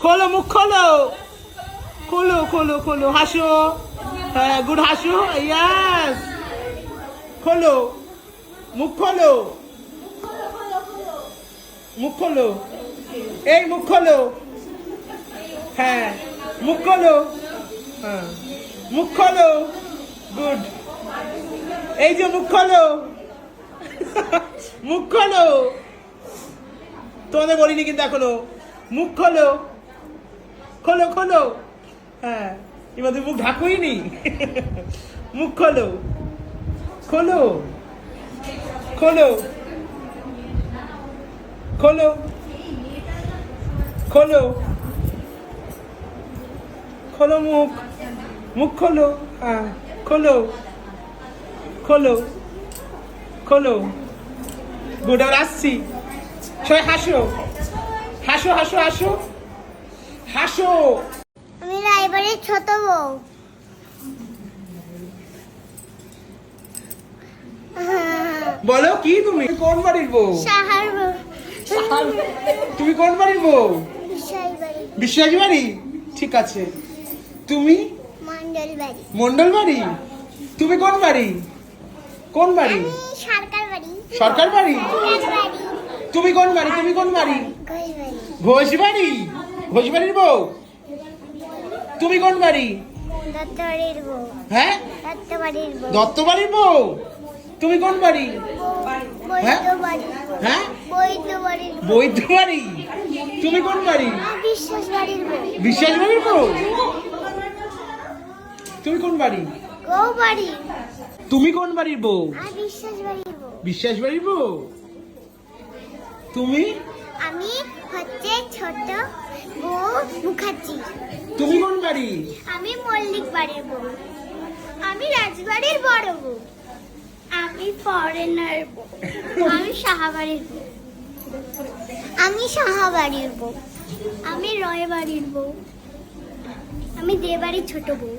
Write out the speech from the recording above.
খোলো মুখ খোলো, খোলো খোলো খোলো, হাসো। হ্যাঁ গুড, হাসো। ইয়াস, খোলো মুখ খোলো, মুখ খোলো, এই মুখ খোলো। হ্যাঁ মুখ খোলো, হ্যাঁ মুখ খোলো, গুড। এই যে মুখ খোলো, মুখ খোলো। তোমাদের বলিনি কিন্তু এখনো, মুখ খোলো, খোলো খোলো। হ্যাঁ এবার তুমি মুখ ঢাকুই নি। মুখ খোলো, খোলো খোলো, খোলো খোলো, খোলো মুখ, মুখ খোলো। হ্যাঁ খোলো খোলো খোলো, গুড। আর আসছি, সবাই হাসো, হাসো হাসো হাসো হাসো। আমি রায়বাড়ির ছোট বউ। বলো কি তুমি কোন বাড়ির বউ? সাহার বউ। তুমি কোন বাড়ির বউ? বিশাল বাড়ি। বিশ্বাস বাড়ি, ঠিক আছে। তুমি? মন্ডল বাড়ি। মন্ডল বাড়ি। তুমি কোন বাড়ি? কোন বাড়ি? আমি সরকার বাড়ি। সরকার বাড়ি। সরকার বাড়ি। তুমি কোন বাড়ি? তুমি কোন বাড়ি? ঘোষ বাড়ি। ঘোষ বাড়ি। ঘোষ বাড়ির বউ। তুমি কোন বাড়ি? দত্ত বাড়ির বউ। হ্যাঁ দত্ত বাড়ির বউ। দত্ত বাড়ির বউ। তুমি কোন বাড়ি? হ্যাঁ? বৈদ্য বাড়ির বউ। হ্যাঁ বৈদ্য বাড়ির বউ। বৈদ্য বাড়ি। তুমি কোন বাড়ি? আমি বিশ্বাস বাড়ির বউ। বিশ্বাস বাড়ির বউ। তুমি কোন বাড়ি? গৌ বাড়ি। তুমি কোন বাড়ির বউ? আমি বিশ্বাস বাড়ির বউ। বিশ্বাস বাড়ির বউ। তুমি? আমি হচ্ছে ছোট বউ মুখার্জি। তুমি কোন বাড়ি? আমি মল্লিক বাড়ির বউ। আমি রাজবাড়ির বড় বউ। আমি ফরেনার বউ। আমি সাহাবাড়ির বউ। আমি সাহাবাড়ির বউ। আমি রয় বাড়ির বউ। আমি দেবাড়ির ছোট বউ।